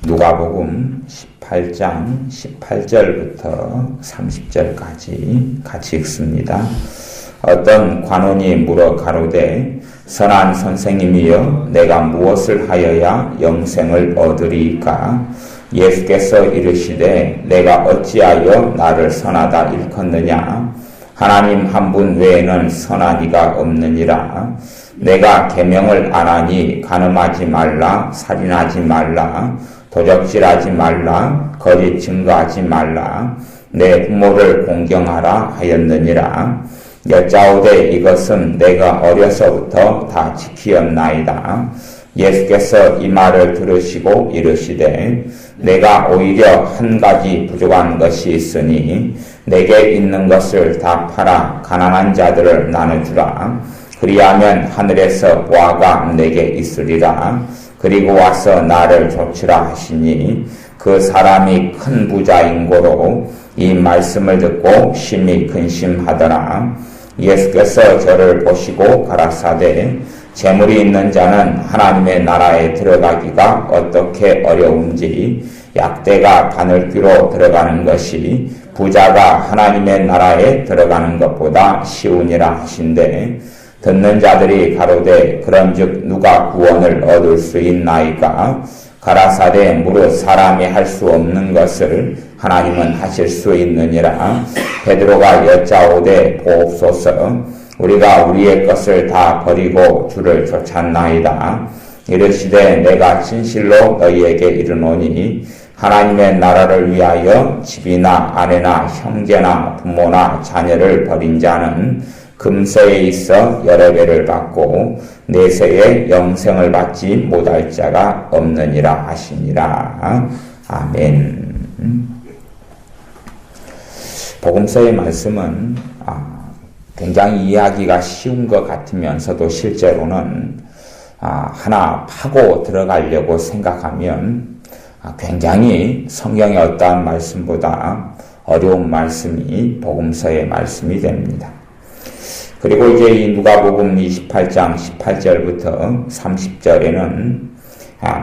누가복음 18장 18절부터 30절까지 같이 읽습니다. 어떤 관원이 물어 가로되 선한 선생님이여 내가 무엇을 하여야 영생을 얻으리이까? 예수께서 이르시되 내가 어찌하여 나를 선하다 일컫느냐? 하나님 한 분 외에는 선한 이가 없느니라. 내가 계명을 안 하니 간음하지 말라, 살인하지 말라, 도적질하지 말라, 거짓 증거하지 말라, 내 부모를 공경하라 하였느니라. 여짜오되 이것은 내가 어려서부터 다 지키었나이다. 예수께서 이 말을 들으시고 이르시되 내가 오히려 한 가지 부족한 것이 있으니 내게 있는 것을 다 팔아 가난한 자들을 나눠주라. 그리하면 하늘에서 보화가 내게 있으리라. 그리고 와서 나를 좇으라 하시니 그 사람이 큰 부자인 고로 이 말씀을 듣고 심히 근심하더라. 예수께서 저를 보시고 가라사대 재물이 있는 자는 하나님의 나라에 들어가기가 어떻게 어려운지 약대가 바늘귀로 들어가는 것이 부자가 하나님의 나라에 들어가는 것보다 쉬우니라 하신대. 듣는 자들이 가로되 그런즉 누가 구원을 얻을 수 있나이까? 가라사대 무릇 사람이 할 수 없는 것을 하나님은 하실 수 있느니라. 베드로가 여짜오되 보옵소서. 우리가 우리의 것을 다 버리고 주를 쫓았나이다. 이르시되 내가 진실로 너희에게 이르노니 하나님의 나라를 위하여 집이나 아내나 형제나 부모나 자녀를 버린 자는 금세에 있어 여러 배를 받고 내세에 영생을 받지 못할 자가 없느니라 하시니라. 아멘. 복음서의 말씀은 굉장히 이해하기가 쉬운 것 같으면서도 실제로는 하나 파고 들어가려고 생각하면 굉장히 성경의 어떠한 말씀보다 어려운 말씀이 복음서의 말씀이 됩니다. 그리고 이제 이 누가복음 28장 18절부터 30절에는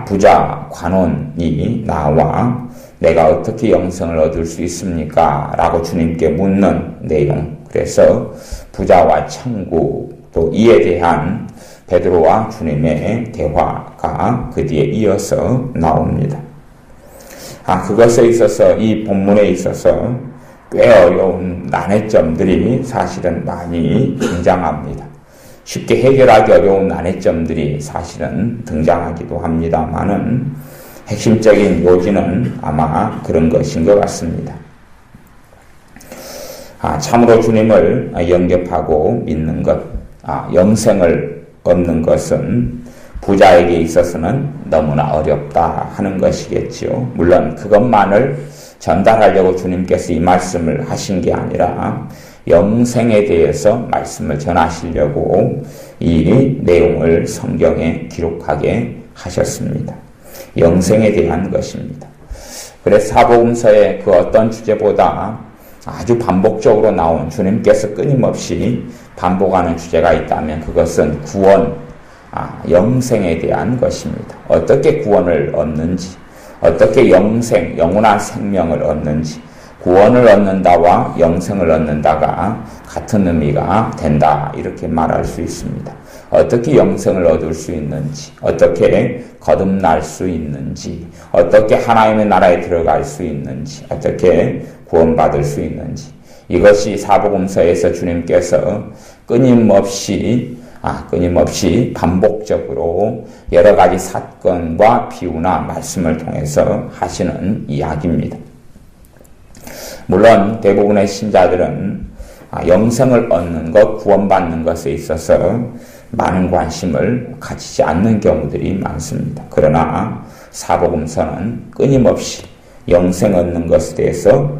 부자 관원이 나와 내가 어떻게 영생을 얻을 수 있습니까? 라고 주님께 묻는 내용. 그래서 부자와 천국 또 이에 대한 베드로와 주님의 대화가 그 뒤에 이어서 나옵니다. 그것에 있어서 이 본문에 있어서 꽤 어려운 난해점들이 사실은 많이 등장합니다. 쉽게 해결하기 어려운 난해점들이 사실은 등장하기도 합니다만은 핵심적인 요지는 아마 그런 것인 것 같습니다. 참으로 주님을 영접하고 믿는 것, 영생을 얻는 것은 부자에게 있어서는 너무나 어렵다 하는 것이겠지요. 물론 그것만을 전달하려고 주님께서 이 말씀을 하신 게 아니라 영생에 대해서 말씀을 전하시려고 이 내용을 성경에 기록하게 하셨습니다. 영생에 대한 것입니다. 그래서 사복음서의 그 어떤 주제보다 아주 반복적으로 나온 주님께서 끊임없이 반복하는 주제가 있다면 그것은 구원, 영생에 대한 것입니다. 어떻게 구원을 얻는지, 어떻게 영생, 영원한 생명을 얻는지, 구원을 얻는다와 영생을 얻는다가 같은 의미가 된다 이렇게 말할 수 있습니다. 어떻게 영생을 얻을 수 있는지, 어떻게 거듭날 수 있는지, 어떻게 하나님의 나라에 들어갈 수 있는지, 어떻게 구원받을 수 있는지, 이것이 사복음서에서 주님께서 끊임없이 반복적으로 여러 가지 사건과 비유나 말씀을 통해서 하시는 이야기입니다. 물론 대부분의 신자들은 영생을 얻는 것, 구원받는 것에 있어서 많은 관심을 가지지 않는 경우들이 많습니다. 그러나 사복음서는 끊임없이 영생 얻는 것에 대해서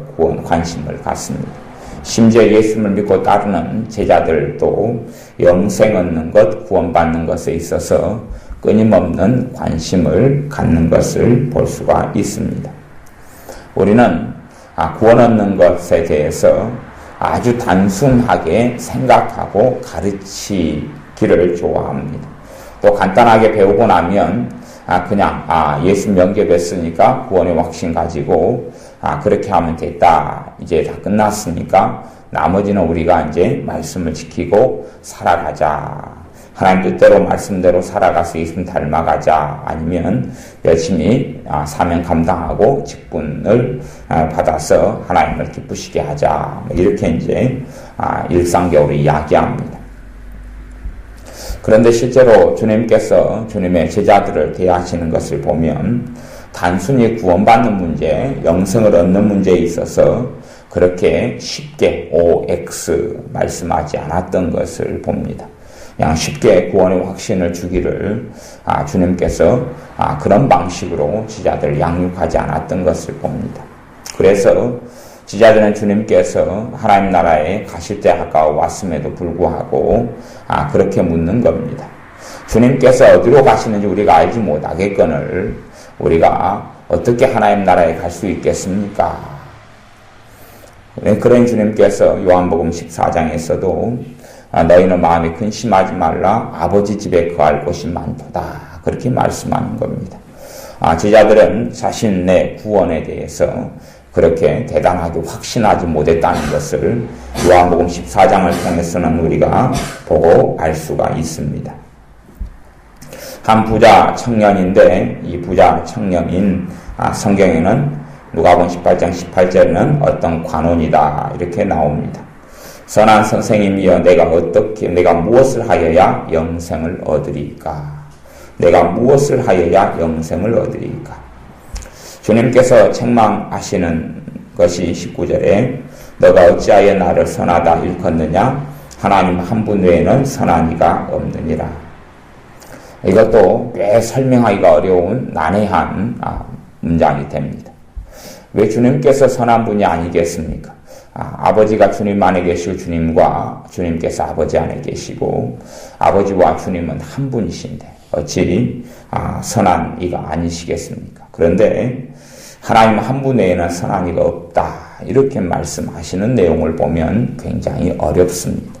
관심을 갖습니다. 심지어 예수님을 믿고 따르는 제자들도 영생 얻는 것, 구원받는 것에 있어서 끊임없는 관심을 갖는 것을 볼 수가 있습니다. 우리는 구원 얻는 것에 대해서 아주 단순하게 생각하고 가르치기를 좋아합니다. 또 간단하게 배우고 나면 그냥 예수 영접했으니까 구원의 확신 가지고 그렇게 하면 됐다. 이제 다 끝났으니까 나머지는 우리가 이제 말씀을 지키고 살아가자. 하나님 뜻대로 말씀대로 살아가서 예수님 닮아가자. 아니면 열심히 사명 감당하고 직분을 받아서 하나님을 기쁘시게 하자. 이렇게 이제 일상적으로 이야기합니다. 그런데 실제로 주님께서 주님의 제자들을 대하시는 것을 보면 단순히 구원받는 문제, 영생을 얻는 문제에 있어서 그렇게 쉽게 OX 말씀하지 않았던 것을 봅니다. 그냥 쉽게 구원의 확신을 주기를 주님께서 그런 방식으로 제자들을 양육하지 않았던 것을 봅니다. 그래서 제자들은 주님께서 하나님 나라에 가실 때 가까워왔음에도 불구하고 그렇게 묻는 겁니다. 주님께서 어디로 가시는지 우리가 알지 못하겠거늘 우리가 어떻게 하나님 나라에 갈 수 있겠습니까? 그런 주님께서 요한복음 14장에서도 너희는 마음에 근심하지 말라 아버지 집에 거할 곳이 많도다 그렇게 말씀하는 겁니다. 제자들은 자신의 구원에 대해서 그렇게 대단하게 확신하지 못했다는 것을 요한복음 14장을 통해서는 우리가 보고 알 수가 있습니다. 한 부자 청년인데 이 부자 청년인 성경에는 누가복음 18장 18절에는 어떤 관원이다 이렇게 나옵니다. 선한 선생님이여 내가 무엇을 하여야 영생을 얻으리까? 내가 무엇을 하여야 영생을 얻으리까? 주님께서 책망하시는 것이 19절에 너가 어찌하여 나를 선하다 일컫느냐? 하나님 한 분 외에는 선한 이가 없느니라. 이것도 꽤 설명하기가 어려운 난해한 문장이 됩니다. 왜 주님께서 선한 분이 아니겠습니까? 아버지가 주님 안에 계시고 주님께서 아버지 안에 계시고 아버지와 주님은 한 분이신데 어찌 선한 이가 아니시겠습니까? 그런데 하나님 한 분 외에는 선한 이가 없다 이렇게 말씀하시는 내용을 보면 굉장히 어렵습니다.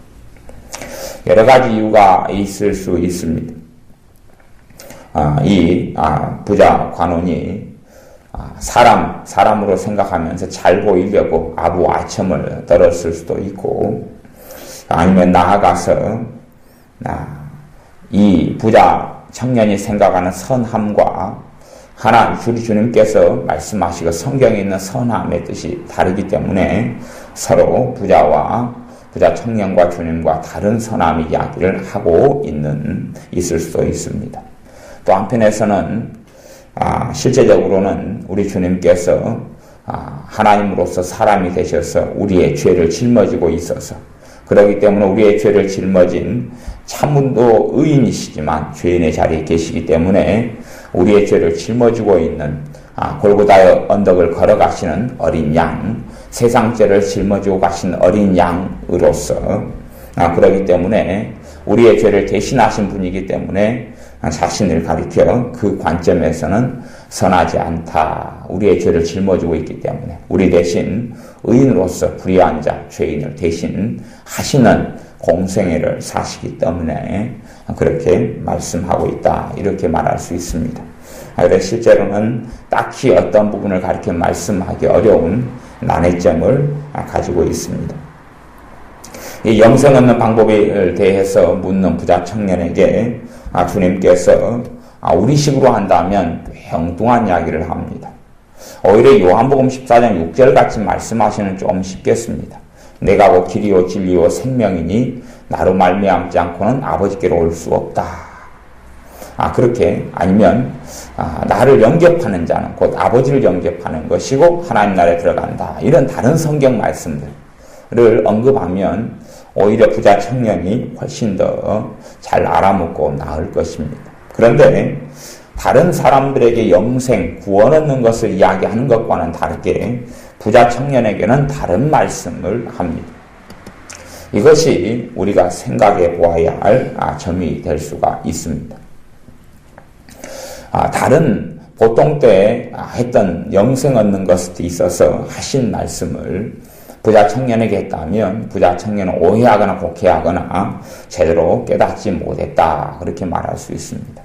여러 가지 이유가 있을 수 있습니다. 이 부자 관원이 사람으로 생각하면서 잘 보이려고 아부아첨을 떨었을 수도 있고 아니면 나아가서 이 부자 청년이 생각하는 선함과 주님께서 말씀하시고 성경에 있는 선함의 뜻이 다르기 때문에 서로 부자 청년과 주님과 다른 선함의 이야기를 하고 있을 수도 있습니다. 또 한편에서는 실제적으로는 우리 주님께서 하나님으로서 사람이 되셔서 우리의 죄를 짊어지고 있어서 그렇기 때문에 우리의 죄를 짊어진 참으로 의인이시지만 죄인의 자리에 계시기 때문에 우리의 죄를 짊어지고 있는 골고다의 언덕을 걸어가시는 어린 양, 세상 죄를 짊어지고 가신 어린 양으로서 그렇기 때문에 우리의 죄를 대신하신 분이기 때문에 자신을 가리켜 그 관점에서는 선하지 않다. 우리의 죄를 짊어지고 있기 때문에 우리 대신 의인으로서 불의한 자, 죄인을 대신 하시는 공생애를 사시기 때문에 그렇게 말씀하고 있다. 이렇게 말할 수 있습니다. 그래서 실제로는 딱히 어떤 부분을 가리켜 말씀하기 어려운 난해점을 가지고 있습니다. 이 영생 얻는 방법에 대해서 묻는 부자 청년에게 주님께서 우리식으로 한다면 엉뚱한 이야기를 합니다. 오히려 요한복음 14장 6절 같이 말씀하시는 좀 쉽겠습니다. 내가 곧 길이요 진리요 생명이니 나로 말미암지 않고는 아버지께로 올 수 없다. 그렇게 아니면 나를 영접하는 자는 곧 아버지를 영접하는 것이고 하나님 나라에 들어간다. 이런 다른 성경 말씀들을 언급하면 오히려 부자 청년이 훨씬 더 잘 알아먹고 나을 것입니다. 그런데 다른 사람들에게 영생, 구원 얻는 것을 이야기하는 것과는 다르게 부자 청년에게는 다른 말씀을 합니다. 이것이 우리가 생각해 보아야 할 점이 될 수가 있습니다. 다른 보통 때 했던 영생 얻는 것에 있어서 하신 말씀을 부자 청년에게 했다면 부자 청년은 오해하거나 곡해하거나 제대로 깨닫지 못했다. 그렇게 말할 수 있습니다.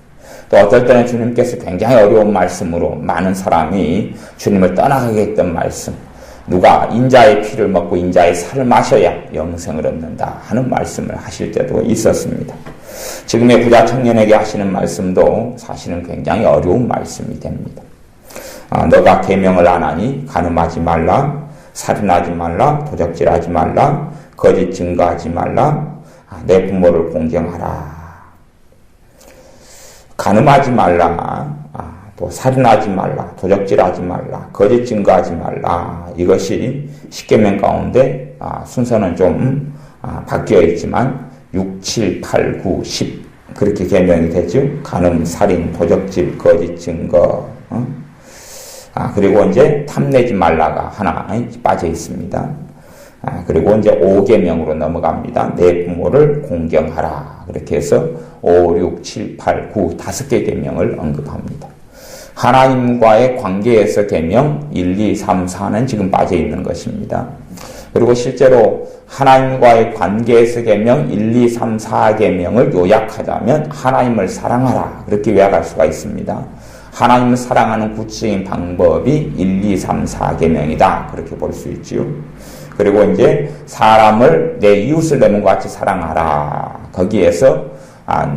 또 어떨 때는 주님께서 굉장히 어려운 말씀으로 많은 사람이 주님을 떠나가게 했던 말씀, 누가 인자의 피를 먹고 인자의 살을 마셔야 영생을 얻는다 하는 말씀을 하실 때도 있었습니다. 지금의 부자 청년에게 하시는 말씀도 사실은 굉장히 어려운 말씀이 됩니다. 너가 계명을 안 하니 간음하지 말라, 살인하지 말라, 도적질하지 말라, 거짓 증거하지 말라, 내 부모를 공경하라. 간음하지 말라, 또 살인하지 말라, 도적질하지 말라, 거짓 증거하지 말라. 이것이 10계명 가운데 순서는 좀 바뀌어 있지만 6, 7, 8, 9, 10 그렇게 계명이 되죠. 간음, 살인, 도적질, 거짓 증거. 그리고 이제 탐내지 말라가 하나 빠져 있습니다. 그리고 이제 5계명으로 넘어갑니다. 내 부모를 공경하라. 그렇게 해서 5, 6, 7, 8, 9 5개 계명을 언급합니다. 하나님과의 관계에서 계명 1, 2, 3, 4는 지금 빠져 있는 것입니다. 그리고 실제로 하나님과의 관계에서 계명 1, 2, 3, 4계명을 요약하자면 하나님을 사랑하라. 그렇게 요약할 수가 있습니다. 하나님을 사랑하는 구체적인 방법이 1, 2, 3, 4계명이다. 그렇게 볼 수 있지요. 그리고 이제 사람을 내 이웃을 내 몸과 같이 사랑하라. 거기에서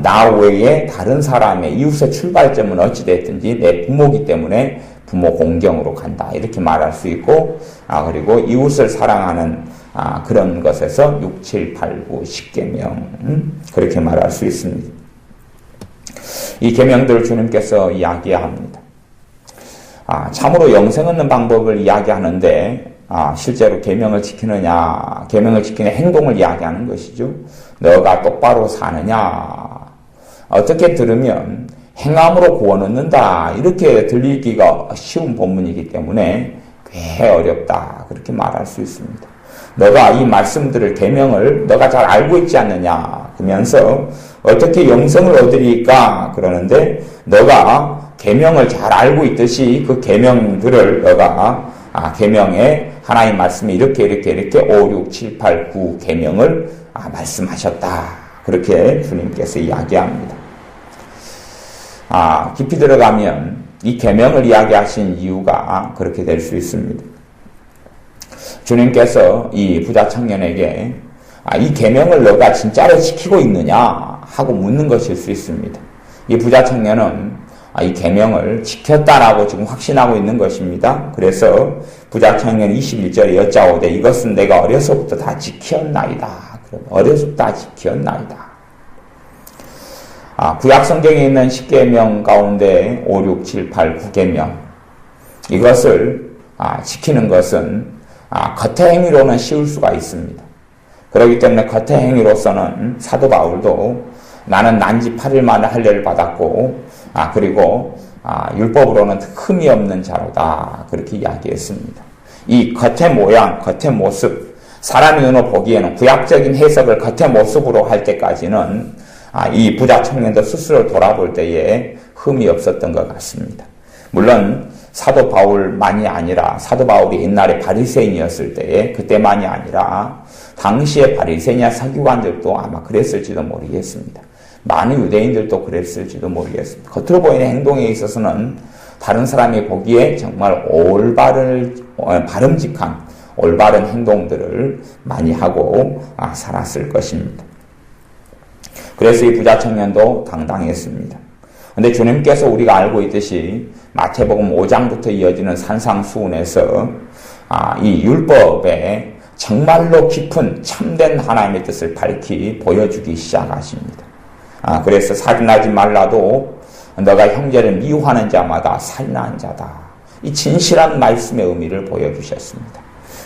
나 외에 다른 사람의 이웃의 출발점은 어찌됐든지 내 부모이기 때문에 부모 공경으로 간다. 이렇게 말할 수 있고, 그리고 이웃을 사랑하는 그런 것에서 6, 7, 8, 9, 10계명 그렇게 말할 수 있습니다. 이 계명들을 주님께서 이야기합니다. 참으로 영생 얻는 방법을 이야기하는데 실제로 계명을 지키느냐, 계명을 지키는 행동을 이야기하는 것이죠. 너가 똑바로 사느냐, 어떻게 들으면 행함으로 구원 얻는다 이렇게 들리기가 쉬운 본문이기 때문에 꽤 어렵다 그렇게 말할 수 있습니다. 너가 이 말씀들을 계명을 너가 잘 알고 있지 않느냐 그러면서 어떻게 영생을 얻으리까 그러는데 너가 계명을 잘 알고 있듯이 그 계명들을 너가 계명에 하나님 말씀이 이렇게 5, 6, 7, 8, 9 계명을 말씀하셨다 그렇게 주님께서 이야기합니다. 깊이 들어가면 이 계명을 이야기하신 이유가 그렇게 될 수 있습니다. 주님께서 이 부자 청년에게 이 계명을 너가 진짜로 지키고 있느냐 하고 묻는 것일 수 있습니다. 이 부자 청년은 이 계명을 지켰다라고 지금 확신하고 있는 것입니다. 그래서 부자 청년 21절에 여짜오되 이것은 내가 어려서부터 다 지켰나이다. 어려서부터 다 지켰나이다. 구약 성경에 있는 10계명 가운데 5, 6, 7, 8, 9계명 이것을 지키는 것은 겉의 행위로는 쉬울 수가 있습니다. 그렇기 때문에 겉의 행위로서는 사도 바울도 나는 난지 8일 만에 할례를 받았고 그리고 율법으로는 흠이 없는 자로다 그렇게 이야기했습니다. 이 겉의 모양, 겉의 모습 사람의 눈으로 보기에는 구약적인 해석을 겉의 모습으로 할 때까지는 이 부자 청년도 스스로 돌아볼 때에 흠이 없었던 것 같습니다. 물론 사도 바울만이 아니라 사도 바울이 옛날에 바리새인이었을 때에 그때만이 아니라 당시의 바리새인이나 서기관들도 아마 그랬을지도 모르겠습니다. 많은 유대인들도 그랬을지도 모르겠습니다. 겉으로 보이는 행동에 있어서는 다른 사람이 보기에 정말 바름직한 올바른 행동들을 많이 하고 살았을 것입니다. 그래서 이 부자 청년도 당당했습니다. 그런데 주님께서 우리가 알고 있듯이 마태복음 5장부터 이어지는 산상수훈에서 이 율법에 정말로 깊은 참된 하나님의 뜻을 밝히 보여주기 시작하십니다. 그래서 살인하지 말라도 너가 형제를 미워하는 자마다 살인한 자다. 이 진실한 말씀의 의미를 보여주셨습니다.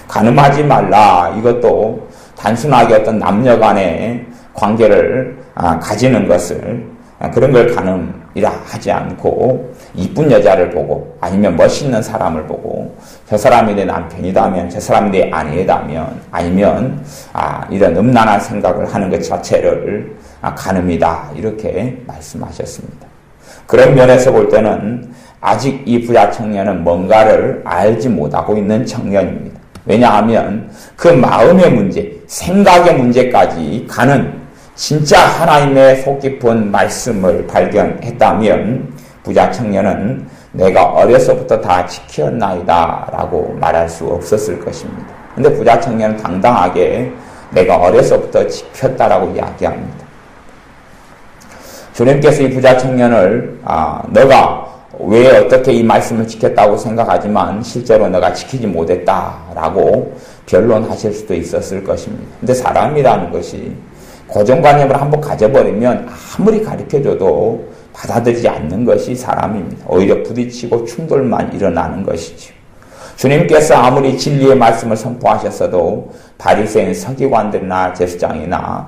간음하지 말라. 이것도 단순하게 어떤 남녀 간의 관계를 가지는 것을 그런 걸 간음이라 하지 않고 이쁜 여자를 보고 아니면 멋있는 사람을 보고 저 사람이 내 남편이다면 저 사람이 내 아내이다면 아니면 이런 음란한 생각을 하는 것 자체를 간음이다 이렇게 말씀하셨습니다. 그런 면에서 볼 때는 아직 이 부자 청년은 뭔가를 알지 못하고 있는 청년입니다. 왜냐하면 그 마음의 문제, 생각의 문제까지 가는 진짜 하나님의 속 깊은 말씀을 발견했다면 부자 청년은 내가 어려서부터 다 지켰나이다 라고 말할 수 없었을 것입니다. 근데 부자 청년은 당당하게 내가 어려서부터 지켰다라고 이야기합니다. 주님께서 이 부자 청년을 너가 왜 어떻게 이 말씀을 지켰다고 생각하지만 실제로 너가 지키지 못했다라고 변론하실 수도 있었을 것입니다. 근데 사람이라는 것이 고정관념을 한번 가져버리면 아무리 가르쳐줘도 받아들이지 않는 것이 사람입니다. 오히려 부딪히고 충돌만 일어나는 것이죠. 주님께서 아무리 진리의 말씀을 선포하셨어도 바리새인 서기관들이나 제사장이나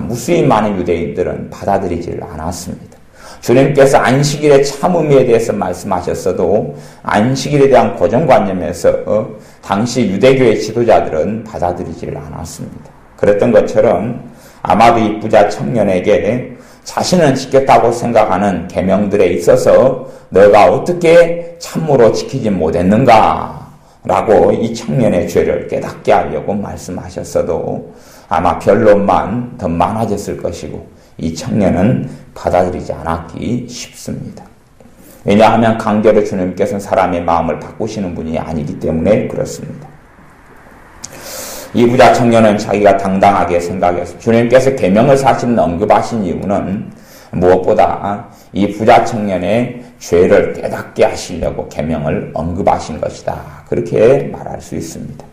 무수히 많은 유대인들은 받아들이지를 않았습니다. 주님께서 안식일의 참 의미에 대해서 말씀하셨어도 안식일에 대한 고정관념에서 당시 유대교의 지도자들은 받아들이지를 않았습니다. 그랬던 것처럼 아마도 이 부자 청년에게 자신은 지켰다고 생각하는 계명들에 있어서 너가 어떻게 참으로 지키지 못했는가 라고 이 청년의 죄를 깨닫게 하려고 말씀하셨어도 아마 변론만 더 많아졌을 것이고 이 청년은 받아들이지 않았기 쉽습니다. 왜냐하면 강제로 주님께서는 사람의 마음을 바꾸시는 분이 아니기 때문에 그렇습니다. 이 부자 청년은 자기가 당당하게 생각해서 주님께서 계명을 사실은 언급하신 이유는 무엇보다 이 부자 청년의 죄를 깨닫게 하시려고 계명을 언급하신 것이다. 그렇게 말할 수 있습니다.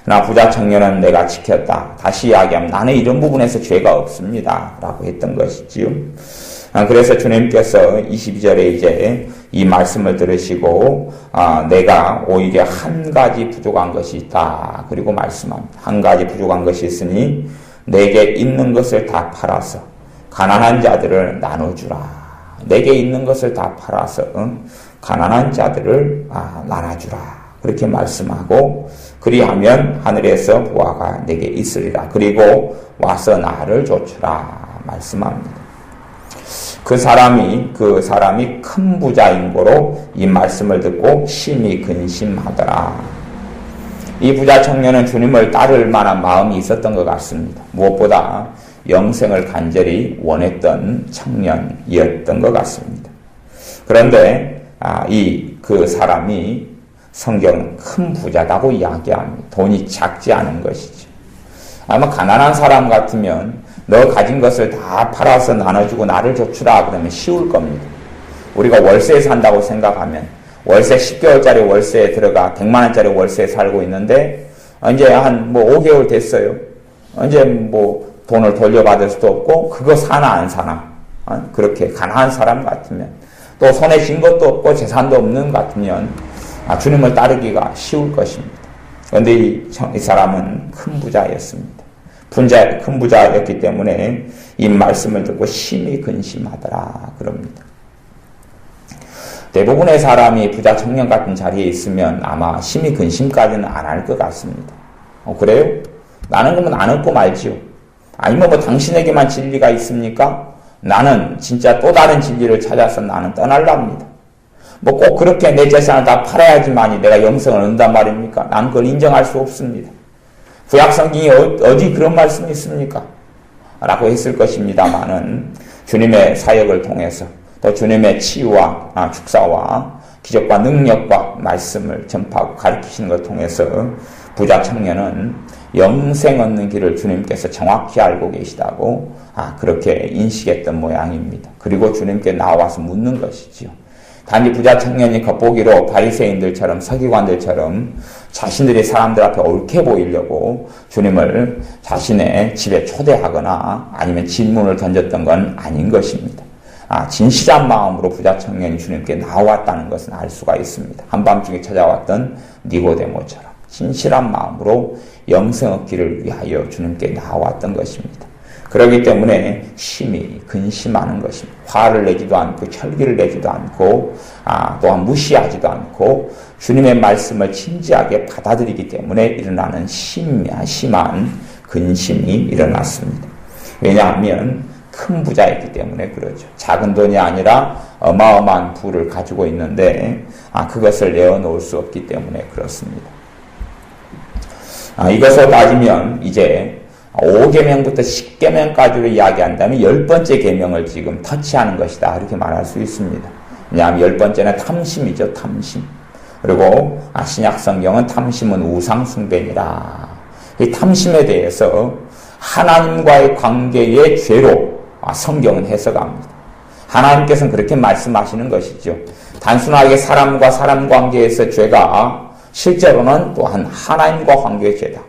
그러나 부자 청년은 내가 지켰다. 다시 이야기하면 나는 이런 부분에서 죄가 없습니다. 라고 했던 것이지요. 그래서 주님께서 22절에 이제 이 말씀을 들으시고 내가 오히려 한 가지 부족한 것이 있다. 그리고 말씀합니다. 한 가지 부족한 것이 있으니 내게 있는 것을 다 팔아서 가난한 자들을 나눠주라. 내게 있는 것을 다 팔아서 가난한 자들을 나눠주라. 그렇게 말씀하고 그리하면 하늘에서 보화가 내게 있으리라. 그리고 와서 나를 좇으라. 말씀합니다. 그 사람이 큰 부자인 고로 이 말씀을 듣고 심히 근심하더라. 이 부자 청년은 주님을 따를 만한 마음이 있었던 것 같습니다. 무엇보다 영생을 간절히 원했던 청년이었던 것 같습니다. 그런데 그 사람이 성경은 큰 부자라고 이야기합니다. 돈이 작지 않은 것이죠. 아마 가난한 사람 같으면 너 가진 것을 다 팔아서 나눠주고 나를 좇으라 그러면 쉬울 겁니다. 우리가 월세에 산다고 생각하면 월세 10개월짜리 월세에 들어가 100만 원짜리 월세에 살고 있는데 이제 한 5개월 됐어요. 이제 돈을 돌려받을 수도 없고 그거 사나 안 사나 그렇게 가난한 사람 같으면 또 손에 쥔 것도 없고 재산도 없는 것 같으면 주님을 따르기가 쉬울 것입니다. 그런데 이 사람은 큰 부자였습니다. 큰 부자였기 때문에 이 말씀을 듣고 심히 근심하더라 그럽니다. 대부분의 사람이 부자 청년 같은 자리에 있으면 아마 심히 근심까지는 안 할 것 같습니다. 그래요? 나는 그러면 안 얻고 말지요. 아니면 당신에게만 진리가 있습니까? 나는 진짜 또 다른 진리를 찾아서 나는 떠날랍니다. 꼭 그렇게 내 재산을 다 팔아야지만이 내가 영생을 얻는단 말입니까? 난 그걸 인정할 수 없습니다. 구약성경이 어디 그런 말씀이 있습니까? 라고 했을 것입니다만은 주님의 사역을 통해서 또 주님의 치유와 축사와 기적과 능력과 말씀을 전파하고 가르치시는 것을 통해서 부자 청년은 영생 얻는 길을 주님께서 정확히 알고 계시다고 그렇게 인식했던 모양입니다. 그리고 주님께 나와서 묻는 것이지요. 단지 부자 청년이 겉보기로 바리새인들처럼 서기관들처럼 자신들이 사람들 앞에 옳게 보이려고 주님을 자신의 집에 초대하거나 아니면 질문을 던졌던 건 아닌 것입니다. 진실한 마음으로 부자 청년이 주님께 나왔다는 것은 알 수가 있습니다. 한밤중에 찾아왔던 니고데모처럼 진실한 마음으로 영생 얻기를 위하여 주님께 나왔던 것입니다. 그렇기 때문에 심히 근심하는 것입니다. 화를 내지도 않고 철기를 내지도 않고 또한 무시하지도 않고 주님의 말씀을 진지하게 받아들이기 때문에 일어나는 심한 근심이 일어났습니다. 왜냐하면 큰 부자였기 때문에 그러죠. 작은 돈이 아니라 어마어마한 부를 가지고 있는데 그것을 내어놓을 수 없기 때문에 그렇습니다. 이것을 따지면 이제 5계명부터 10계명까지로 이야기한다면 10번째 계명을 지금 터치하는 것이다. 이렇게 말할 수 있습니다. 왜냐하면 10번째는 탐심이죠. 탐심. 그리고 신약 성경은 탐심은 우상 숭배니라. 이 탐심에 대해서 하나님과의 관계의 죄로 성경은 해석합니다. 하나님께서는 그렇게 말씀하시는 것이죠. 단순하게 사람과 사람 관계에서 죄가 실제로는 또한 하나님과 관계의 죄다.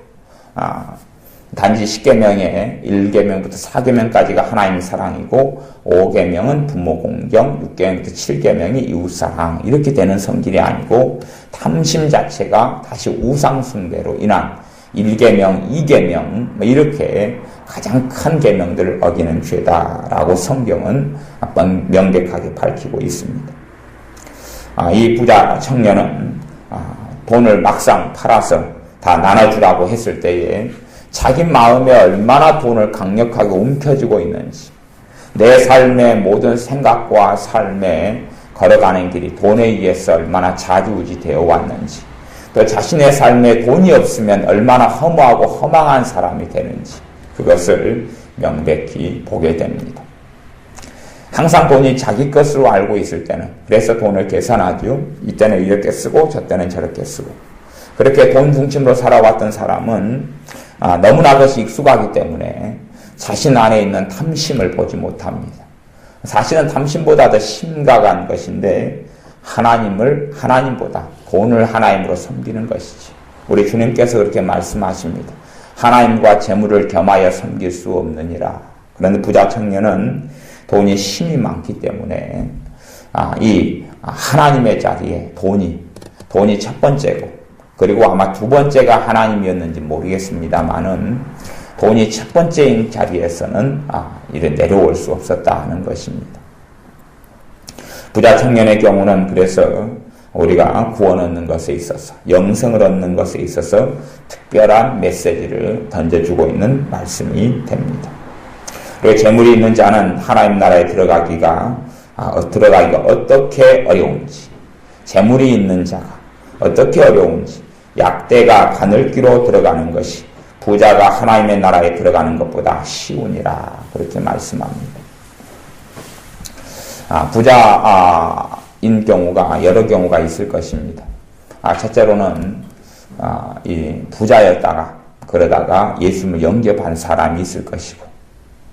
단지 10계명의 1계명부터 4계명까지가 하나님 사랑이고 5계명은 부모 공경, 6계명부터 7계명이 이웃사랑 이렇게 되는 성질이 아니고 탐심 자체가 다시 우상숭배로 인한 1계명, 2계명 이렇게 가장 큰 계명들을 어기는 죄다라고 성경은 명백하게 밝히고 있습니다. 이 부자 청년은 돈을 막상 팔아서 다 나눠주라고 했을 때에 자기 마음에 얼마나 돈을 강력하게 움켜쥐고 있는지, 내 삶의 모든 생각과 삶에 걸어가는 길이 돈에 의해서 얼마나 좌지우지되어 왔는지, 또 자신의 삶에 돈이 없으면 얼마나 허무하고 허망한 사람이 되는지 그것을 명백히 보게 됩니다. 항상 돈이 자기 것으로 알고 있을 때는 그래서 돈을 계산하죠. 이때는 이렇게 쓰고 저때는 저렇게 쓰고 그렇게 돈 중심으로 살아왔던 사람은 너무나 그것이 익숙하기 때문에 자신 안에 있는 탐심을 보지 못합니다. 사실은 탐심보다 더 심각한 것인데 하나님보다 돈을 하나님으로 섬기는 것이지. 우리 주님께서 그렇게 말씀하십니다. 하나님과 재물을 겸하여 섬길 수 없느니라. 그런데 부자 청년은 돈이 힘이 많기 때문에 이 하나님의 자리에 돈이 첫 번째고, 그리고 아마 두 번째가 하나님이었는지 모르겠습니다만은 돈이 첫 번째인 자리에서는 이래 내려올 수 없었다 하는 것입니다. 부자 청년의 경우는 그래서 우리가 구원 얻는 것에 있어서, 영생을 얻는 것에 있어서 특별한 메시지를 던져주고 있는 말씀이 됩니다. 그리고 재물이 있는 자는 하나님 나라에 들어가기가 어떻게 어려운지, 재물이 있는 자가 어떻게 어려운지, 약대가 바늘기로 들어가는 것이 부자가 하나님의 나라에 들어가는 것보다 쉬우니라. 그렇게 말씀합니다. 부자인 경우가 여러 경우가 있을 것입니다. 첫째로는 이 부자였다가 그러다가 예수님을 영접한 사람이 있을 것이고,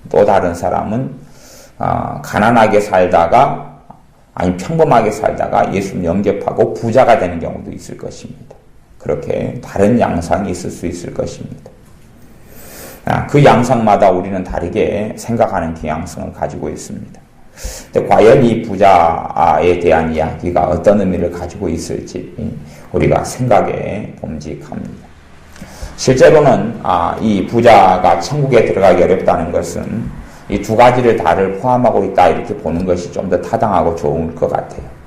또 다른 사람은 가난하게 살다가 평범하게 살다가 예수님 영접하고 부자가 되는 경우도 있을 것입니다. 그렇게 다른 양상이 있을 수 있을 것입니다. 그 양상마다 우리는 다르게 생각하는 경향성을 가지고 있습니다. 근데 과연 이 부자에 대한 이야기가 어떤 의미를 가지고 있을지 우리가 생각해 봄직합니다. 실제로는 이 부자가 천국에 들어가기 어렵다는 것은 이 두 가지를 다를 포함하고 있다 이렇게 보는 것이 좀 더 타당하고 좋을 것 같아요.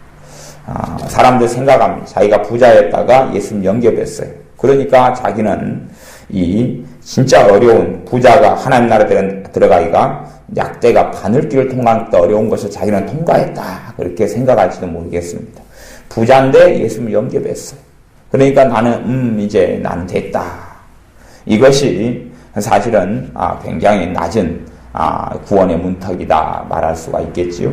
사람들 생각합니다. 자기가 부자였다가 예수님 영접했어요. 그러니까 자기는 이 진짜 어려운 부자가 하나님 나라에 들어가기가 약대가 바늘길을 통과하는 것도 어려운 것을 자기는 통과했다. 그렇게 생각할지도 모르겠습니다. 부자인데 예수님을 영접했어요. 그러니까 이제 나는 됐다. 이것이 사실은 굉장히 낮은 구원의 문턱이다 말할 수가 있겠지요.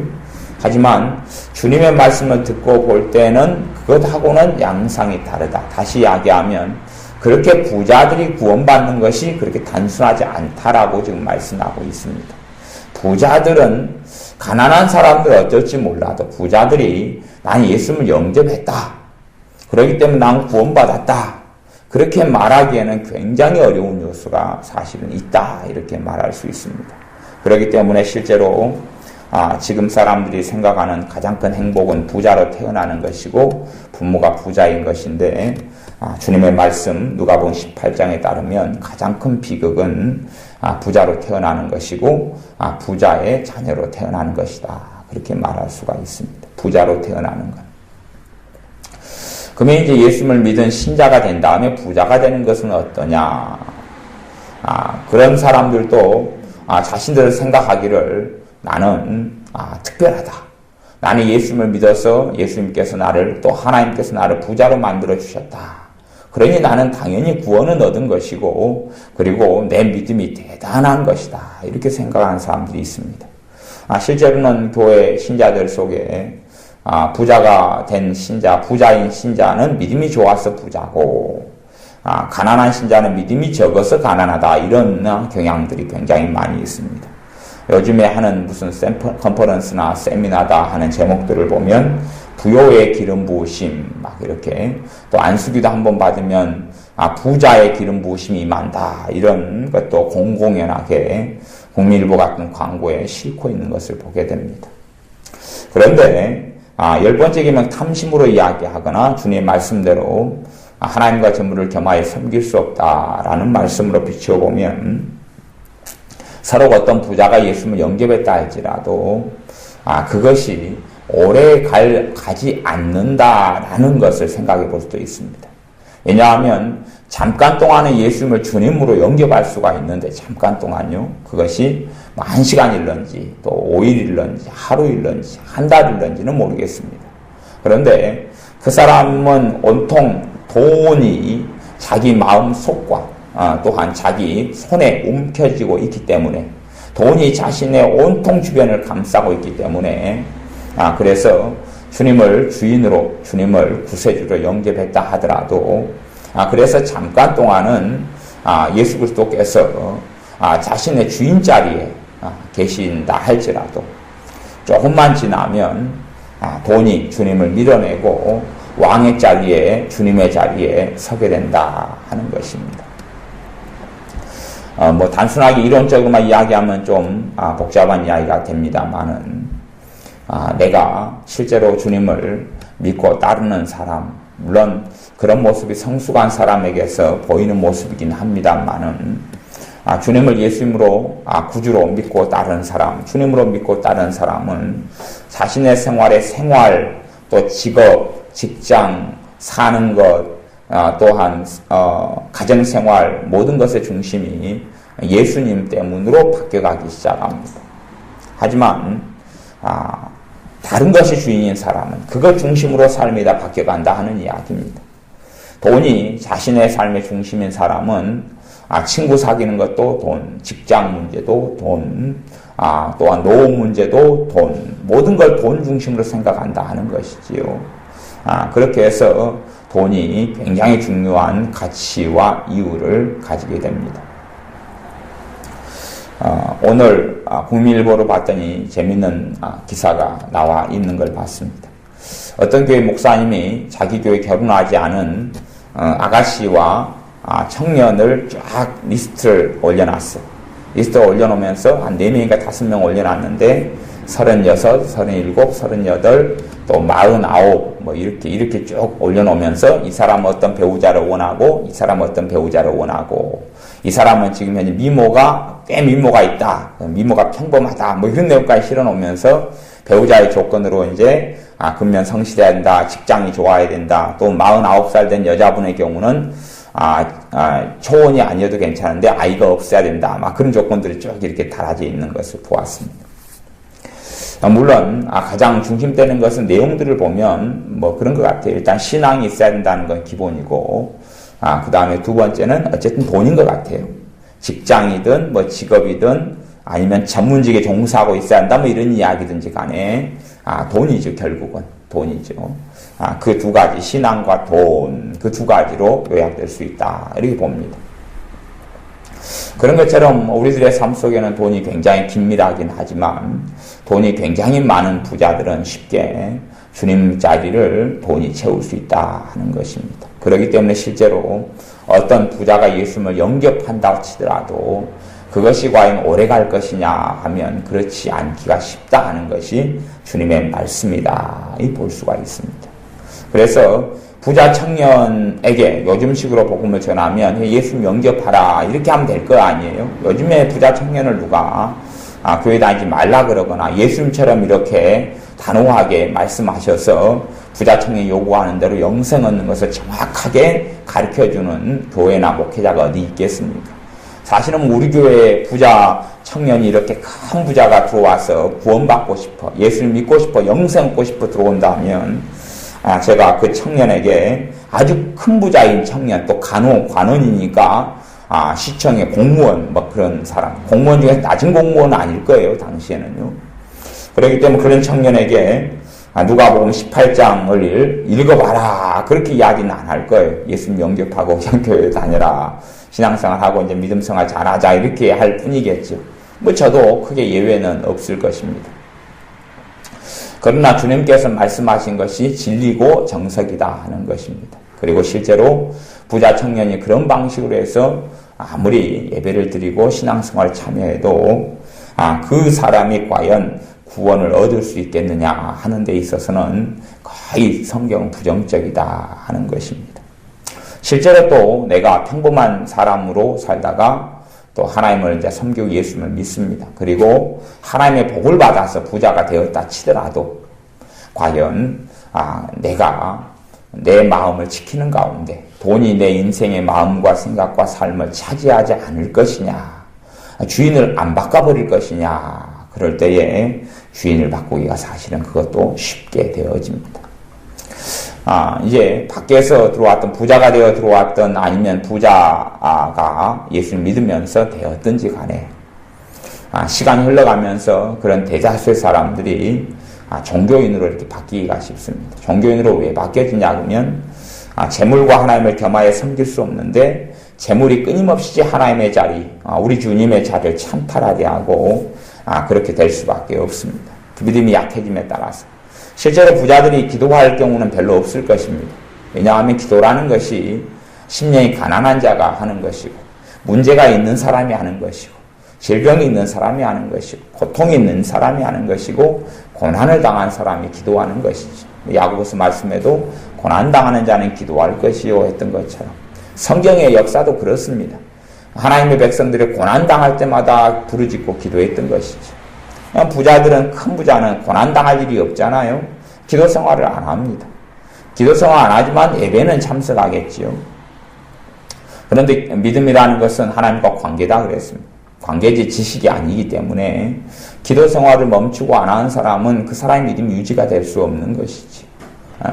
하지만 주님의 말씀을 듣고 볼 때는 그것하고는 양상이 다르다. 다시 이야기하면 그렇게 부자들이 구원받는 것이 그렇게 단순하지 않다라고 지금 말씀하고 있습니다. 부자들은 가난한 사람들 어쩔지 몰라도 부자들이 나는 예수님을 영접했다. 그렇기 때문에 난 구원받았다. 그렇게 말하기에는 굉장히 어려운 요소가 사실은 있다. 이렇게 말할 수 있습니다. 그렇기 때문에 실제로 지금 사람들이 생각하는 가장 큰 행복은 부자로 태어나는 것이고 부모가 부자인 것인데 주님의 말씀 누가복음 18장에 따르면 가장 큰 비극은 부자로 태어나는 것이고 부자의 자녀로 태어나는 것이다. 그렇게 말할 수가 있습니다. 부자로 태어나는 것. 그러면 이제 예수님을 믿은 신자가 된 다음에 부자가 되는 것은 어떠냐? 그런 사람들도 자신들을 생각하기를 나는 특별하다. 나는 예수님을 믿어서 예수님께서 또 하나님께서 나를 부자로 만들어 주셨다. 그러니 나는 당연히 구원은 얻은 것이고 그리고 내 믿음이 대단한 것이다. 이렇게 생각하는 사람들이 있습니다. 실제로는 교회 신자들 속에 부자가 된 신자, 부자인 신자는 믿음이 좋아서 부자고 가난한 신자는 믿음이 적어서 가난하다. 이런 경향들이 굉장히 많이 있습니다. 요즘에 하는 무슨 컨퍼런스나 세미나다 하는 제목들을 보면 부요의 기름 부으심 막 이렇게 또 안수기도 한번 받으면 부자의 기름 부으심이 임한다. 이런 것도 공공연하게 국민일보 같은 광고에 싣고 있는 것을 보게 됩니다. 그런데 10번째 계명 탐심으로 이야기하거나 주님의 말씀대로 하나님과 재물을 겸하여 섬길 수 없다라는 말씀으로 비추어보면 서로 어떤 부자가 예수님을 영접했다 할지라도 그것이 오래 가지 않는다라는 것을 생각해 볼 수도 있습니다. 왜냐하면 잠깐 동안은 예수님을 주님으로 영접할 수가 있는데 잠깐 동안요. 그것이 1시간일런지 또 5일일런지 하루일런지 한 달일런지는 모르겠습니다. 그런데 그 사람은 온통 돈이 자기 마음속과 또한 자기 손에 움켜쥐고 있기 때문에 돈이 자신의 온통 주변을 감싸고 있기 때문에 그래서 주님을 주인으로 주님을 구세주로 영접했다 하더라도 그래서 잠깐 동안은 예수 그리스도께서 자신의 주인 자리에 계신다 할지라도 조금만 지나면 돈이 주님을 밀어내고 왕의 자리에 주님의 자리에 서게 된다 하는 것입니다. 단순하게 이론적으로만 이야기하면 좀 복잡한 이야기가 됩니다만은 내가 실제로 주님을 믿고 따르는 사람, 물론 그런 모습이 성숙한 사람에게서 보이는 모습이긴 합니다만은 주님을 예수님으로 구주로 믿고 따르는 사람, 주님으로 믿고 따르는 사람은 자신의 생활, 또 직업, 직장, 사는 것, 또한 가정생활 모든 것의 중심이 예수님 때문으로 바뀌어가기 시작합니다. 하지만 다른 것이 주인인 사람은 그것 중심으로 삶이 다 바뀌어간다 하는 이야기입니다. 돈이 자신의 삶의 중심인 사람은 친구 사귀는 것도 돈, 직장 문제도 돈, 또한 노후 문제도 돈, 모든 걸 돈 중심으로 생각한다 하는 것이지요. 그렇게 해서 돈이 굉장히 중요한 가치와 이유를 가지게 됩니다. 오늘 국민일보로 봤더니 재밌는 기사가 나와 있는 걸 봤습니다. 어떤 교회 목사님이 자기 교회 결혼하지 않은 아가씨와 청년을 쫙 리스트를 올려놨어요. 리스트를 올려놓으면서 한 4명인가 5명 올려놨는데 36, 37, 38, 또 49 뭐 이렇게 쭉 올려놓으면서 이 사람은 어떤 배우자를 원하고 이 사람은 어떤 배우자를 원하고 이 사람은 지금 현재 꽤 미모가 있다. 미모가 평범하다. 뭐 이런 내용까지 실어놓으면서 배우자의 조건으로 이제 근면 성실해야 된다. 직장이 좋아야 된다. 또 49살 된 여자분의 경우는 초혼이 아니어도 괜찮은데 아이가 없어야 된다. 막 그런 조건들이 쭉 이렇게 달아져 있는 것을 보았습니다. 물론 가장 중심되는 것은 내용들을 보면 뭐 그런 것 같아요. 일단 신앙이 있어야 된다는 건 기본이고 그 다음에 두 번째는 어쨌든 돈인 것 같아요. 직장이든 뭐 직업이든 아니면 전문직에 종사하고 있어야 한다 뭐 이런 이야기든지 간에 돈이죠. 결국은 돈이죠. 그 두 가지 신앙과 돈 그 두 가지로 요약될 수 있다 이렇게 봅니다. 그런 것처럼 우리들의 삶 속에는 돈이 굉장히 긴밀하긴 하지만 돈이 굉장히 많은 부자들은 쉽게 주님 자리를 돈이 채울 수 있다 하는 것입니다. 그렇기 때문에 실제로 어떤 부자가 예수님을 영접한다 치더라도 그것이 과연 오래 갈 것이냐 하면 그렇지 않기가 쉽다 하는 것이 주님의 말씀이다 볼 수가 있습니다. 그래서 부자 청년에게 요즘식으로 복음을 전하면 예수님 영접하라 이렇게 하면 될 거 아니에요. 요즘에 부자 청년을 누가 교회 다니지 말라 그러거나 예수님처럼 이렇게 단호하게 말씀하셔서 부자 청년이 요구하는 대로 영생 얻는 것을 정확하게 가르쳐주는 교회나 목회자가 어디 있겠습니까? 사실은 우리 교회에 부자 청년이 이렇게 큰 부자가 들어와서 구원받고 싶어, 예수를 믿고 싶어, 영생 얻고 싶어 들어온다면 제가 그 청년에게 아주 큰 부자인 청년, 또 관원이니까 시청의 공무원, 그런 사람, 공무원 중에 낮은 공무원은 아닐 거예요, 당시에는요. 그렇기 때문에 그런 청년에게 누가복음 18장을 읽어봐라, 그렇게 이야기는 안 할 거예요. 예수님 영접하고 교회 다녀라, 신앙생활하고 이제 믿음생활 잘하자, 이렇게 할 뿐이겠죠. 저도 크게 예외는 없을 것입니다. 그러나 주님께서 말씀하신 것이 진리고 정석이다 하는 것입니다. 그리고 실제로 부자 청년이 그런 방식으로 해서 아무리 예배를 드리고 신앙생활을 참여해도 그 사람이 과연 구원을 얻을 수 있겠느냐 하는 데 있어서는 거의 성경은 부정적이다 하는 것입니다. 실제로 또 내가 평범한 사람으로 살다가 또 하나님을 이제 섬기고 예수님을 믿습니다. 그리고 하나님의 복을 받아서 부자가 되었다 치더라도 과연 내가 내 마음을 지키는 가운데 돈이 내 인생의 마음과 생각과 삶을 차지하지 않을 것이냐, 주인을 안 바꿔버릴 것이냐, 그럴 때에 주인을 바꾸기가 사실은 그것도 쉽게 되어집니다. 이제 밖에서 들어왔던 부자가 되어 들어왔던 아니면 부자가 예수를 믿으면서 되었든지 간에 시간이 흘러가면서 그런 대다수의 사람들이 종교인으로 이렇게 바뀌기가 쉽습니다. 종교인으로 왜 바뀌어지냐 그러면 재물과 하나님을 겸하여 섬길 수 없는데 재물이 끊임없이 하나님의 자리, 우리 주님의 자리를 찬탈하게 하고 그렇게 될 수밖에 없습니다. 믿음이 약해짐에 따라서. 실제로 부자들이 기도할 경우는 별로 없을 것입니다. 왜냐하면 기도라는 것이 심령이 가난한 자가 하는 것이고 문제가 있는 사람이 하는 것이고 질병이 있는 사람이 하는 것이고 고통이 있는 사람이 하는 것이고 고난을 당한 사람이 기도하는 것이죠. 야고보서 말씀에도 고난당하는 자는 기도할 것이요 했던 것처럼 성경의 역사도 그렇습니다. 하나님의 백성들이 고난당할 때마다 부르짖고 기도했던 것이죠. 부자들은, 큰 부자는 고난당할 일이 없잖아요. 기도 생활을 안 합니다. 기도 생활 안 하지만 예배는 참석하겠지요. 그런데 믿음이라는 것은 하나님과 관계다 그랬습니다. 관계지 지식이 아니기 때문에 기도 생활을 멈추고 안 하는 사람은 그 사람의 믿음이 유지가 될 수 없는 것이지.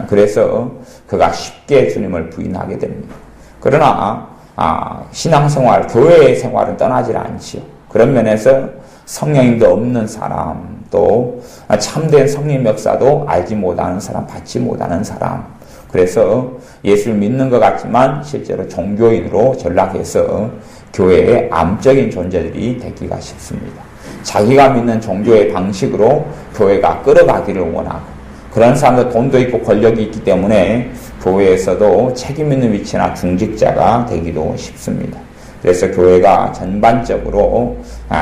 그래서 그가 쉽게 주님을 부인하게 됩니다. 그러나 신앙생활, 교회의 생활은 떠나질 않지요. 그런 면에서 성령님도 없는 사람, 또 참된 성령 역사도 알지 못하는 사람, 받지 못하는 사람, 그래서 예수를 믿는 것 같지만 실제로 종교인으로 전락해서 교회의 암적인 존재들이 되기가 쉽습니다. 자기가 믿는 종교의 방식으로 교회가 끌어가기를 원하고, 그런 사람들 돈도 있고 권력이 있기 때문에 교회에서도 책임 있는 위치나 중직자가 되기도 쉽습니다. 그래서 교회가 전반적으로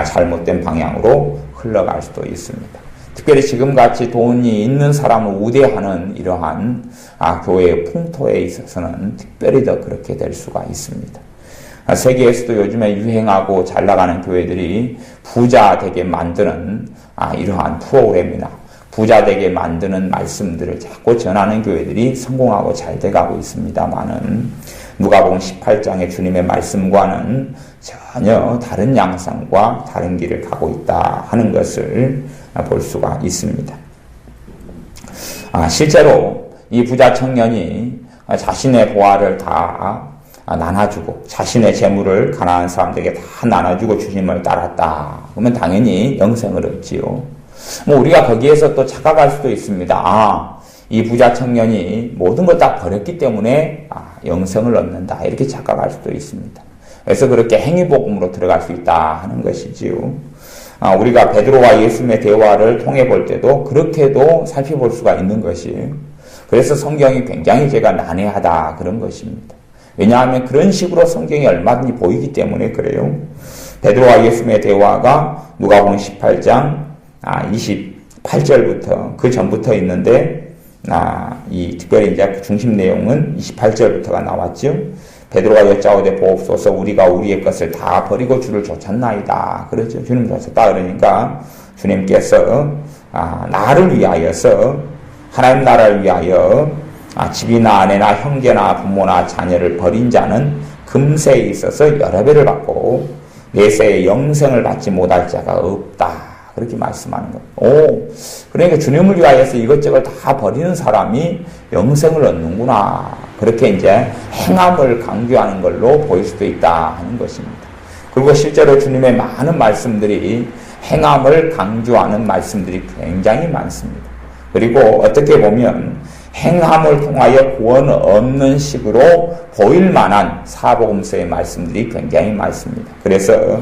잘못된 방향으로 흘러갈 수도 있습니다. 특별히 지금같이 돈이 있는 사람을 우대하는 이러한 교회의 풍토에 있어서는 특별히 더 그렇게 될 수가 있습니다. 세계에서도 요즘에 유행하고 잘 나가는 교회들이 부자 되게 만드는 이러한 프로그램이나 부자 되게 만드는 말씀들을 자꾸 전하는 교회들이 성공하고 잘 돼가고 있습니다만은 누가복음 18장의 주님의 말씀과는 전혀 다른 양상과 다른 길을 가고 있다 하는 것을 볼 수가 있습니다. 실제로 이 부자 청년이 자신의 보화를 다 나눠주고 자신의 재물을 가난한 사람들에게 다 나눠주고 주님을 따랐다. 그러면 당연히 영생을 얻지요. 우리가 거기에서 또 착각할 수도 있습니다. 이 부자 청년이 모든 걸 다 버렸기 때문에 영생을 얻는다, 이렇게 착각할 수도 있습니다. 그래서 그렇게 행위복음으로 들어갈 수 있다 하는 것이지요. 우리가 베드로와 예수님의 대화를 통해 볼 때도 그렇게도 살펴볼 수가 있는 것이에요. 그래서 성경이 굉장히 제가 난해하다 그런 것입니다. 왜냐하면 그런 식으로 성경이 얼마든지 보이기 때문에 그래요. 베드로와 예수님의 대화가 누가복음 18장 28절부터 그 전부터 있는데 특별히 이제 중심 내용은 28절부터가 나왔죠. 베드로가 여짜오되 보옵소서 우리가 우리의 것을 다 버리고 주를 좇았나이다. 그렇죠. 주님 좇았다 그러니까 주님께서 나를 위하여서 하나님 나라를 위하여 집이나 아내나 형제나 부모나 자녀를 버린 자는 금세에 있어서 여러 배를 받고 내세에 영생을 받지 못할 자가 없다. 그렇게 말씀하는 거예요. 그러니까 주님을 위하여서 이것저것 다 버리는 사람이 영생을 얻는구나. 그렇게 이제 행함을 강조하는 걸로 보일 수도 있다 하는 것입니다. 그리고 실제로 주님의 많은 말씀들이 행함을 강조하는 말씀들이 굉장히 많습니다. 그리고 어떻게 보면 행함을 통하여 구원을 얻는 식으로 보일 만한 사복음서의 말씀들이 굉장히 많습니다. 그래서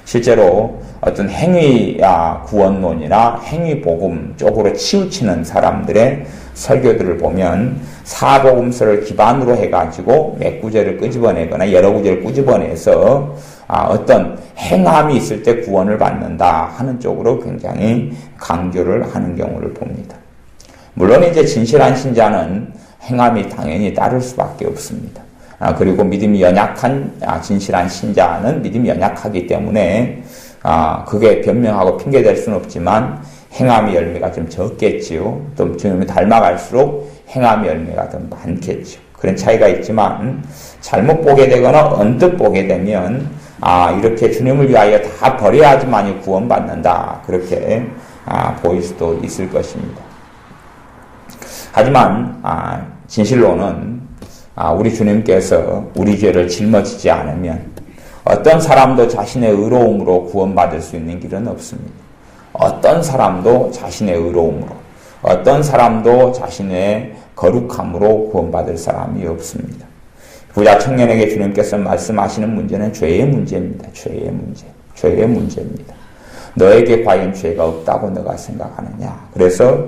실제로 어떤 행위 구원론이나 행위 복음 쪽으로 치우치는 사람들의 설교들을 보면 사복음서를 기반으로 해가지고 몇 구절을 끄집어내거나 여러 구절을 끄집어내서 어떤 행함이 있을 때 구원을 받는다 하는 쪽으로 굉장히 강조를 하는 경우를 봅니다. 물론 이제 진실한 신자는 행함이 당연히 따를 수밖에 없습니다. 그리고 믿음이 연약한 진실한 신자는 믿음이 연약하기 때문에 그게 변명하고 핑계댈 수는 없지만 행함의 열매가 좀 적겠지요. 또 주님을 닮아갈수록 행함의 열매가 더 많겠죠. 그런 차이가 있지만 잘못 보게 되거나 언뜻 보게 되면 이렇게 주님을 위하여 다 버려야지만이 구원받는다. 그렇게 보일 수도 있을 것입니다. 하지만 진실로는 우리 주님께서 우리 죄를 짊어지지 않으면 어떤 사람도 자신의 의로움으로 구원받을 수 있는 길은 없습니다. 어떤 사람도 자신의 의로움으로, 어떤 사람도 자신의 거룩함으로 구원받을 사람이 없습니다. 부자 청년에게 주님께서 말씀하시는 문제는 죄의 문제입니다. 죄의 문제. 죄의 문제입니다. 너에게 과연 죄가 없다고 너가 생각하느냐. 그래서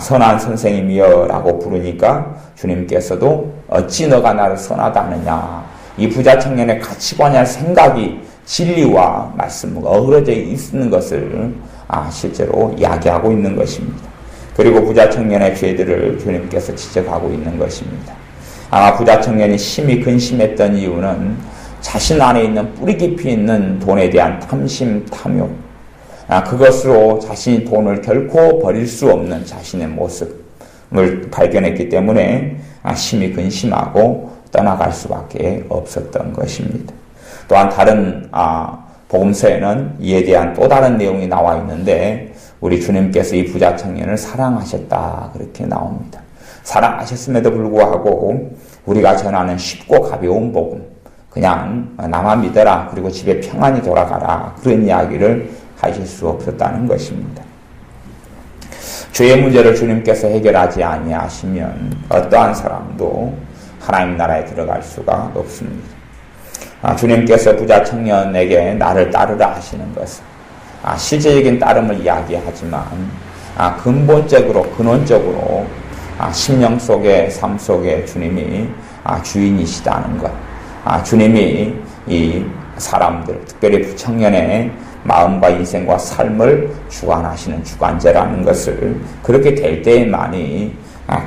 선한 선생님이여 라고 부르니까 주님께서도 어찌 너가 나를 선하다 하느냐. 이 부자 청년의 가치관이나 생각이 진리와 말씀과 어우러져 있는 것을 실제로 이야기하고 있는 것입니다. 그리고 부자 청년의 죄들을 주님께서 지적하고 있는 것입니다. 아마 부자 청년이 심히 근심했던 이유는 자신 안에 있는 뿌리 깊이 있는 돈에 대한 탐심, 탐욕, 그것으로 자신이 돈을 결코 버릴 수 없는 자신의 모습을 발견했기 때문에 심히 근심하고 떠나갈 수밖에 없었던 것입니다. 또한 다른 복음서에는 이에 대한 또 다른 내용이 나와 있는데 우리 주님께서 이 부자 청년을 사랑하셨다 그렇게 나옵니다. 사랑하셨음에도 불구하고 우리가 전하는 쉽고 가벼운 복음, 그냥 나만 믿어라 그리고 집에 평안히 돌아가라 그런 이야기를 하실 수 없었다는 것입니다. 죄의 문제를 주님께서 해결하지 아니하시면 어떠한 사람도 하나님 나라에 들어갈 수가 없습니다. 주님께서 부자 청년에게 나를 따르라 하시는 것은 실제적인 따름을 이야기하지만 근본적으로 근원적으로 심령 속의 삶 속에 주님이 주인이시다는 것, 주님이 이 사람들 특별히 부청년의 마음과 인생과 삶을 주관하시는 주관자라는 것을 그렇게 될 때에만이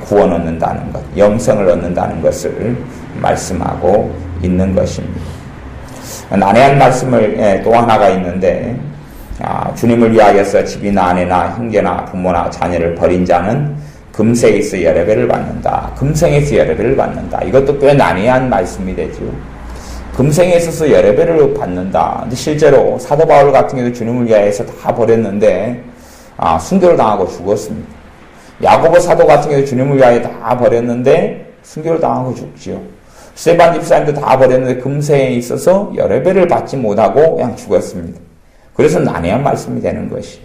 구원 얻는다는 것, 영생을 얻는다는 것을 말씀하고 있는 것입니다. 난해한 말씀을 또 하나가 있는데 주님을 위하여서 집이나 아내나 형제나 부모나 자녀를 버린 자는 금생에서 열애배를 받는다. 금생에서 열애배를 받는다. 이것도 꽤 난해한 말씀이 되죠. 금생에 있어서 열애배를 받는다. 근데 실제로 사도 바울 같은 경우도 주님을 위하여서 다 버렸는데 순교를 당하고 죽었습니다. 야고보 사도 같은 경우도 주님을 위하여 다 버렸는데 순교를 당하고 죽지요. 스데반 집사님도 다 버렸는데 금생에 있어서 열애배를 받지 못하고 그냥 죽었습니다. 그래서 난해한 말씀이 되는 것이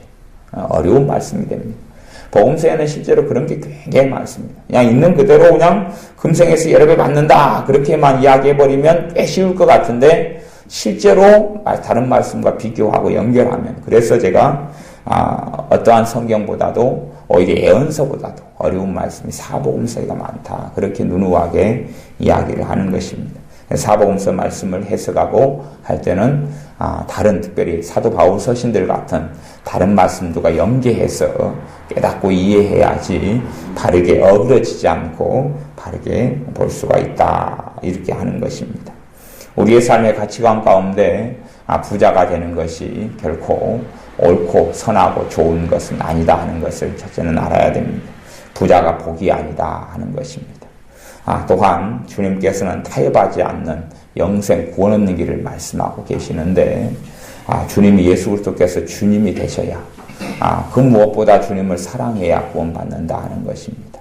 어려운 말씀이 됩니다. 복음서에는 실제로 그런 게 굉장히 많습니다. 그냥 있는 그대로 그냥 금생에서 열애배 받는다 그렇게만 이야기해버리면 꽤 쉬울 것 같은데 실제로 다른 말씀과 비교하고 연결하면 그래서 제가 어떠한 성경보다도 오히려 예언서보다도 어려운 말씀이 사복음서가 많다 그렇게 누누하게 이야기를 하는 것입니다. 사복음서 말씀을 해석하고 할 때는 다른 특별히 사도 바울 서신들 같은 다른 말씀들과 연계해서 깨닫고 이해해야지 바르게 어그러지지 않고 바르게 볼 수가 있다 이렇게 하는 것입니다. 우리의 삶의 가치관 가운데 부자가 되는 것이 결코 옳고 선하고 좋은 것은 아니다 하는 것을 첫째는 알아야 됩니다. 부자가 복이 아니다 하는 것입니다. 또한 주님께서는 타협하지 않는 영생 구원 얻는 길을 말씀하고 계시는데 주님이 예수 그리스도께서 주님이 되셔야 그 무엇보다 주님을 사랑해야 구원받는다 하는 것입니다.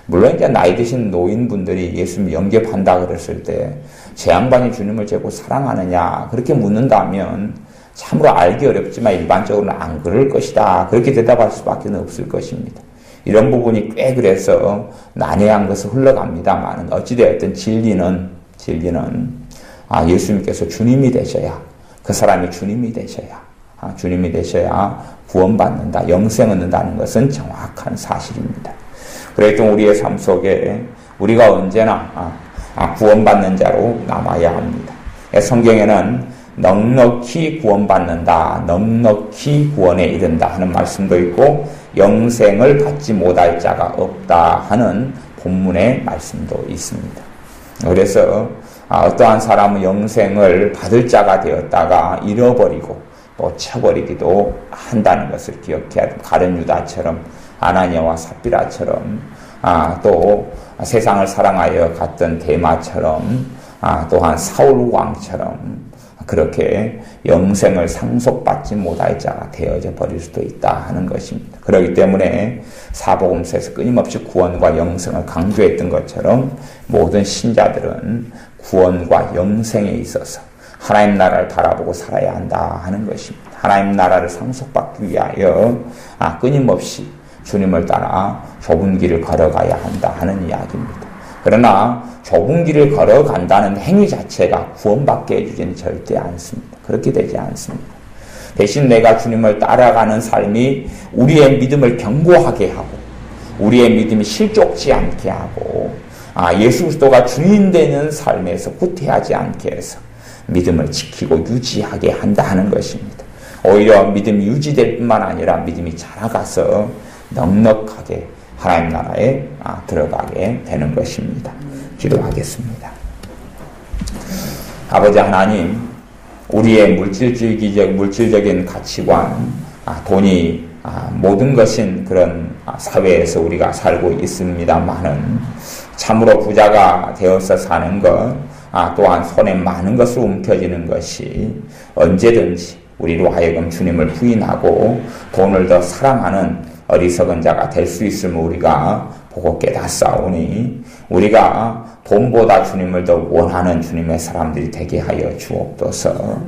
물론 이제 나이 드신 노인분들이 예수님 영접한다 그랬을 때 제 양반이 주님을 제고 사랑하느냐 그렇게 묻는다면 참으로 알기 어렵지만 일반적으로는 안 그럴 것이다. 그렇게 대답할 수밖에 없을 것입니다. 이런 부분이 꽤 그래서 난해한 것을 흘러갑니다만 어찌되었든 진리는 예수님께서 주님이 되셔야 그 사람이 주님이 되셔야 구원받는다. 영생 얻는다는 것은 정확한 사실입니다. 그래도 우리의 삶 속에 우리가 언제나 구원받는 자로 남아야 합니다. 성경에는 넉넉히 구원받는다, 넉넉히 구원에 이른다 하는 말씀도 있고 영생을 받지 못할 자가 없다 하는 본문의 말씀도 있습니다. 그래서 어떠한 사람은 영생을 받을 자가 되었다가 잃어버리고 또 쳐버리기도 한다는 것을 기억해야 됩니다. 가룟 유다처럼 아나니아와 삽비라처럼 또 세상을 사랑하여 갔던 데마처럼 또한 사울 왕처럼 그렇게 영생을 상속받지 못할 자가 되어져 버릴 수도 있다 하는 것입니다. 그렇기 때문에 사복음서에서 끊임없이 구원과 영생을 강조했던 것처럼 모든 신자들은 구원과 영생에 있어서 하나님 나라를 바라보고 살아야 한다 하는 것입니다. 하나님 나라를 상속받기 위하여 끊임없이 주님을 따라 좁은 길을 걸어가야 한다 하는 이야기입니다. 그러나 좁은 길을 걸어간다는 행위 자체가 구원받게 해주지는 절대 않습니다. 그렇게 되지 않습니다. 대신 내가 주님을 따라가는 삶이 우리의 믿음을 견고하게 하고 우리의 믿음이 실족지 않게 하고 예수 그리스도가 주인 되는 삶에서 후퇴하지 않게 해서 믿음을 지키고 유지하게 한다 하는 것입니다. 오히려 믿음이 유지될 뿐만 아니라 믿음이 자라가서 넉넉하게 하나님 나라에 들어가게 되는 것입니다. 기도하겠습니다. 아버지 하나님, 우리의 물질적인 가치관, 돈이 모든 것인 그런 사회에서 우리가 살고 있습니다만은 참으로 부자가 되어서 사는 것, 또한 손에 많은 것으로 움켜쥐는 것이 언제든지 우리로 하여금 주님을 부인하고 돈을 더 사랑하는 어리석은 자가 될 수 있음을 우리가 보고 깨닫사오니 우리가 돈보다 주님을 더 원하는 주님의 사람들이 되게 하여 주옵소서.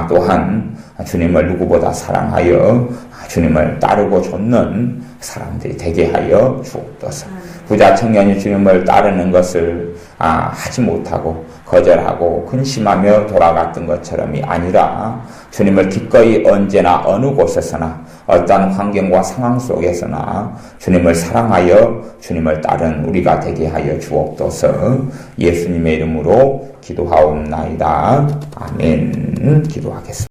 또한 주님을 누구보다 사랑하여 주님을 따르고 좇는 사람들이 되게 하여 주옵소서. 부자 청년이 주님을 따르는 것을 하지 못하고 거절하고 근심하며 돌아갔던 것처럼이 아니라 주님을 기꺼이 언제나 어느 곳에서나 어떠한 환경과 상황 속에서나 주님을 사랑하여 주님을 따른 우리가 되게 하여 주옵소서. 예수님의 이름으로 기도하옵나이다. 아멘. 기도하겠습니다.